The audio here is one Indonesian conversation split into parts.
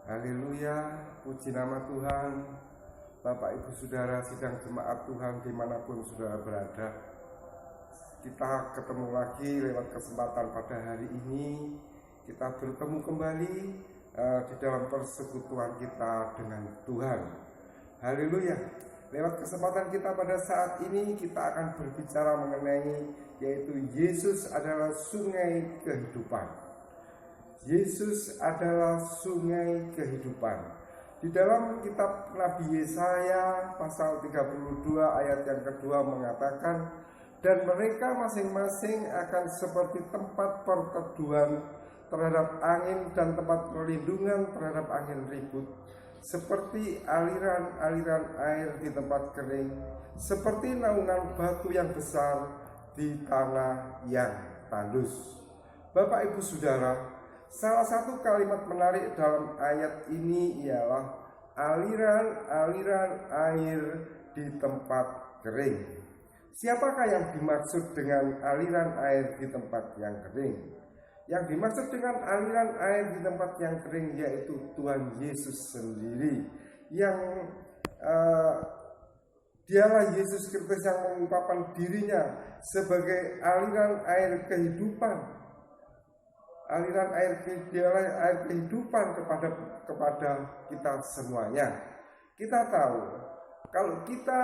Haleluya, puji nama Tuhan. Bapak Ibu Saudara sidang jemaat Tuhan dimanapun saudara berada, kita ketemu lagi lewat kesempatan pada hari ini. Kita bertemu kembali di dalam persekutuan kita dengan Tuhan. Haleluya. Lewat kesempatan kita pada saat ini, kita akan berbicara mengenai yaitu Yesus adalah sungai kehidupan. Yesus adalah sungai kehidupan. Di dalam kitab Nabi Yesaya pasal 32 ayat yang kedua mengatakan, dan mereka masing-masing akan seperti tempat perteduhan terhadap angin dan tempat perlindungan terhadap angin ribut, seperti aliran-aliran air di tempat kering, seperti naungan batu yang besar di tanah yang tandus. Bapak Ibu Saudara, salah satu kalimat menarik dalam ayat ini ialah aliran-aliran air di tempat kering. Siapakah yang dimaksud dengan aliran air di tempat yang kering? Yang dimaksud dengan aliran air di tempat yang kering yaitu Tuhan Yesus sendiri, yang dialah Yesus Kristus yang mengungkapkan dirinya sebagai aliran air kehidupan. Aliran air kehidupan kepada kita semuanya. Kita tahu kalau kita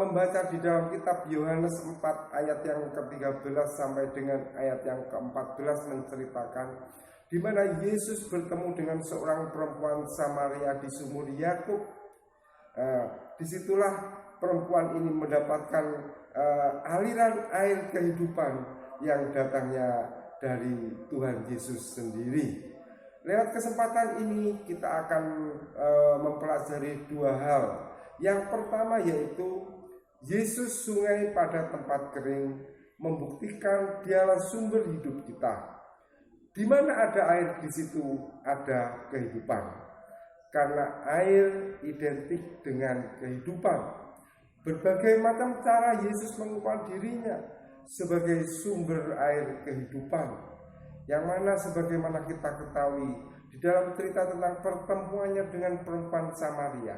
membaca di dalam kitab Yohanes 4 ayat yang ke-13 sampai dengan ayat yang ke-14 menceritakan di mana Yesus bertemu dengan seorang perempuan Samaria di sumur Yakub. Disitulah perempuan ini mendapatkan aliran air kehidupan yang datangnya dari Tuhan Yesus sendiri. Lewat kesempatan ini kita akan mempelajari dua hal. Yang pertama yaitu Yesus sungai pada tempat kering membuktikan dialah sumber hidup kita. Di mana ada air, di situ ada kehidupan. Karena air identik dengan kehidupan. Berbagai macam cara Yesus mengungkapkan dirinya sebagai sumber air kehidupan, yang mana sebagaimana kita ketahui di dalam cerita tentang pertemuannya dengan perempuan Samaria,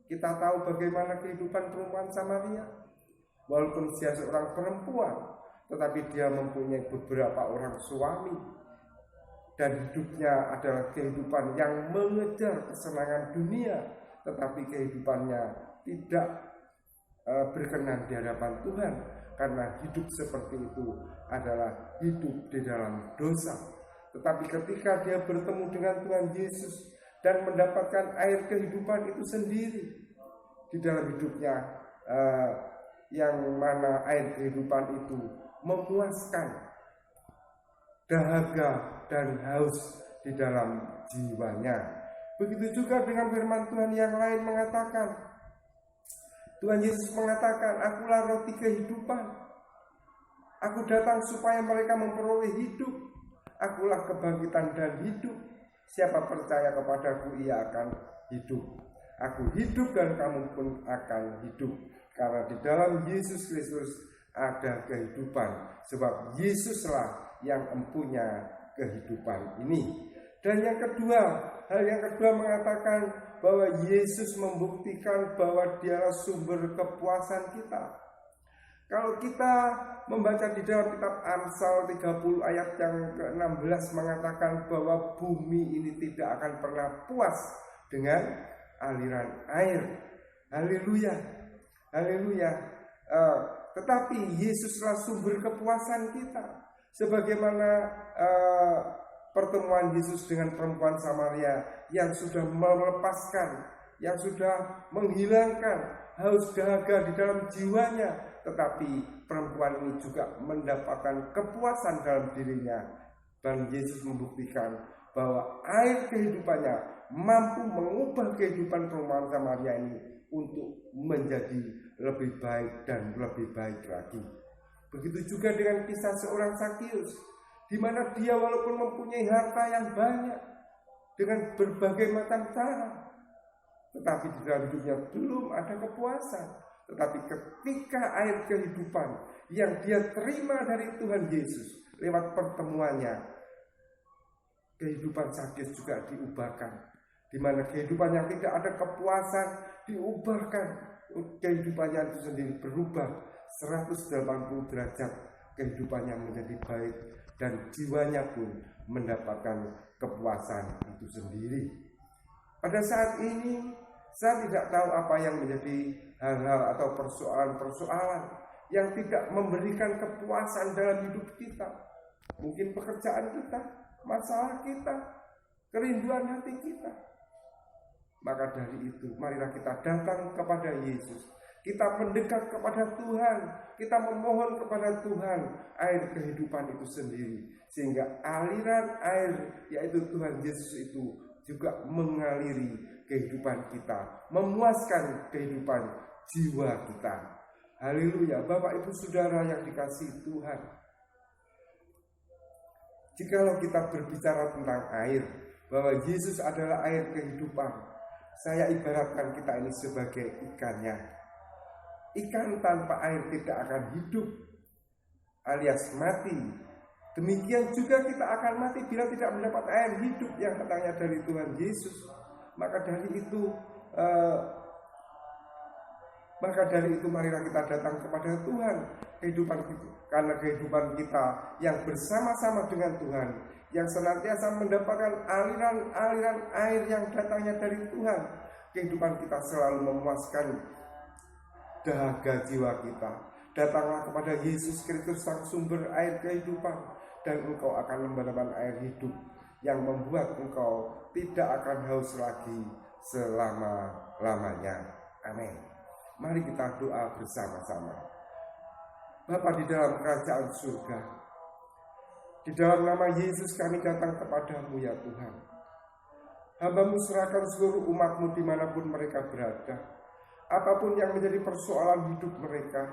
kita tahu bagaimana kehidupan perempuan Samaria. Walaupun dia seorang perempuan, tetapi dia mempunyai beberapa orang suami, dan hidupnya adalah kehidupan yang mengejar kesenangan dunia, tetapi kehidupannya tidak berkenan di hadapan Tuhan. Karena hidup seperti itu adalah hidup di dalam dosa. Tetapi ketika dia bertemu dengan Tuhan Yesus dan mendapatkan air kehidupan itu sendiri di dalam hidupnya, yang mana air kehidupan itu memuaskan dahaga dan haus di dalam jiwanya. Begitu juga dengan firman Tuhan yang lain mengatakan, Tuhan Yesus mengatakan, akulah roti kehidupan. Aku datang supaya mereka memperoleh hidup. Akulah kebangkitan dan hidup. Siapa percaya kepadaku, ia akan hidup. Aku hidup dan kamu pun akan hidup. Karena di dalam Yesus Kristus ada kehidupan. Sebab Yesuslah yang mempunyai kehidupan ini. Dan yang kedua, hal yang kedua mengatakan bahwa Yesus membuktikan bahwa dialah sumber kepuasan kita. Kalau kita membaca di dalam kitab Amsal 30 ayat yang ke-16 mengatakan bahwa bumi ini tidak akan pernah puas dengan aliran air. Haleluya. Haleluya. Tetapi Yesuslah sumber kepuasan kita. Sebagaimana pertemuan Yesus dengan perempuan Samaria yang sudah melepaskan, yang sudah menghilangkan haus dahaga di dalam jiwanya, tetapi perempuan ini juga mendapatkan kepuasan dalam dirinya. Dan Yesus membuktikan bahwa air kehidupannya mampu mengubah kehidupan perempuan Samaria ini untuk menjadi lebih baik dan lebih baik lagi. Begitu juga dengan kisah seorang Zakius, di mana dia walaupun mempunyai harta yang banyak dengan berbagai macam cara, tetapi di dalam hidupnya belum ada kepuasan. Tetapi ketika air kehidupan yang dia terima dari Tuhan Yesus lewat pertemuannya, kehidupan Zakius juga diubahkan. di mana kehidupan yang tidak ada kepuasan diubahkan, kehidupannya itu sendiri berubah 180 derajat, kehidupannya menjadi baik dan jiwanya pun mendapatkan kepuasan itu sendiri. Pada saat ini saya tidak tahu apa yang menjadi hal-hal atau persoalan-persoalan yang tidak memberikan kepuasan dalam hidup kita. Mungkin pekerjaan kita, masalah kita, kerinduan hati kita. Maka dari itu, marilah kita datang kepada Yesus. Kita mendekat kepada Tuhan. Kita memohon kepada Tuhan air kehidupan itu sendiri. Sehingga aliran air, yaitu Tuhan Yesus itu juga mengaliri kehidupan kita, memuaskan kehidupan jiwa kita. Haleluya, Bapak Ibu Saudara yang dikasihi Tuhan. Jikalau kita berbicara tentang air, bahwa Yesus adalah air kehidupan, saya ibaratkan kita ini sebagai ikannya. Ikan tanpa air tidak akan hidup, alias mati. Demikian juga kita akan mati bila tidak mendapat air hidup yang datangnya dari Tuhan Yesus. Maka dari itu marilah kita datang kepada Tuhan. Karena kehidupan kita yang bersama-sama dengan Tuhan, yang senantiasa mendapatkan aliran-aliran air yang datangnya dari Tuhan, kehidupan kita selalu memuaskan dahaga jiwa kita. Datanglah kepada Yesus Kristus, sang sumber air kehidupan, dan engkau akan mendapatkan air hidup yang membuat engkau tidak akan haus lagi selama-lamanya. Amin. Mari kita doa bersama-sama. Bapa di dalam kerajaan surga, di dalam nama Yesus kami datang kepadamu ya Tuhan. Hamba-Mu serahkan seluruh umat-Mu dimanapun mereka berada. Apapun yang menjadi persoalan hidup mereka,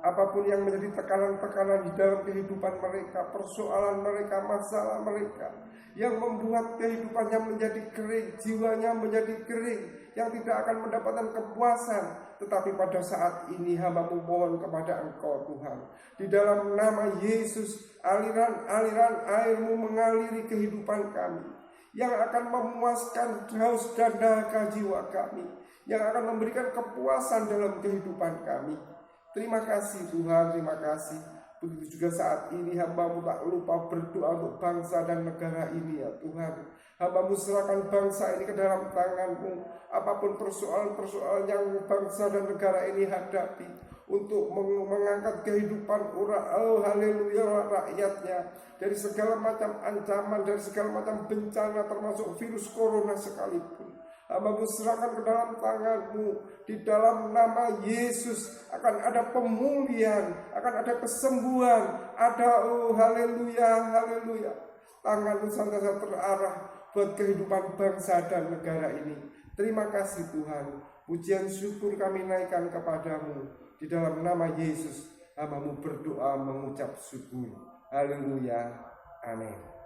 apapun yang menjadi tekanan-tekanan di dalam kehidupan mereka, persoalan mereka, masalah mereka, yang membuat kehidupannya menjadi kering, jiwanya menjadi kering, yang tidak akan mendapatkan kepuasan. Tetapi pada saat ini hamba-Mu mohon kepada Engkau Tuhan, di dalam nama Yesus, aliran-aliran air-Mu mengaliri kehidupan kami, yang akan memuaskan haus dan dahaga jiwa kami, yang akan memberikan kepuasan dalam kehidupan kami. Terima kasih Tuhan, terima kasih. Begitu juga saat ini hamba-Mu tak lupa berdoa untuk bangsa dan negara ini ya Tuhan. Hamba-Mu serahkan bangsa ini ke dalam tangan-Mu. Apapun persoalan-persoalan yang bangsa dan negara ini hadapi, untuk mengangkat kehidupan haleluya rakyatnya dari segala macam ancaman, dari segala macam bencana, termasuk virus corona sekalipun. Hamba-Mu serahkan ke dalam tangan-Mu. Di dalam nama Yesus akan ada pemulihan, akan ada kesembuhan, ada haleluya, haleluya. Tangan-Mu senantiasa terarah buat kehidupan bangsa dan negara ini. Terima kasih Tuhan. Pujian syukur kami naikkan kepadamu. Di dalam nama Yesus hamba-Mu berdoa mengucap syukur. Haleluya. Amin.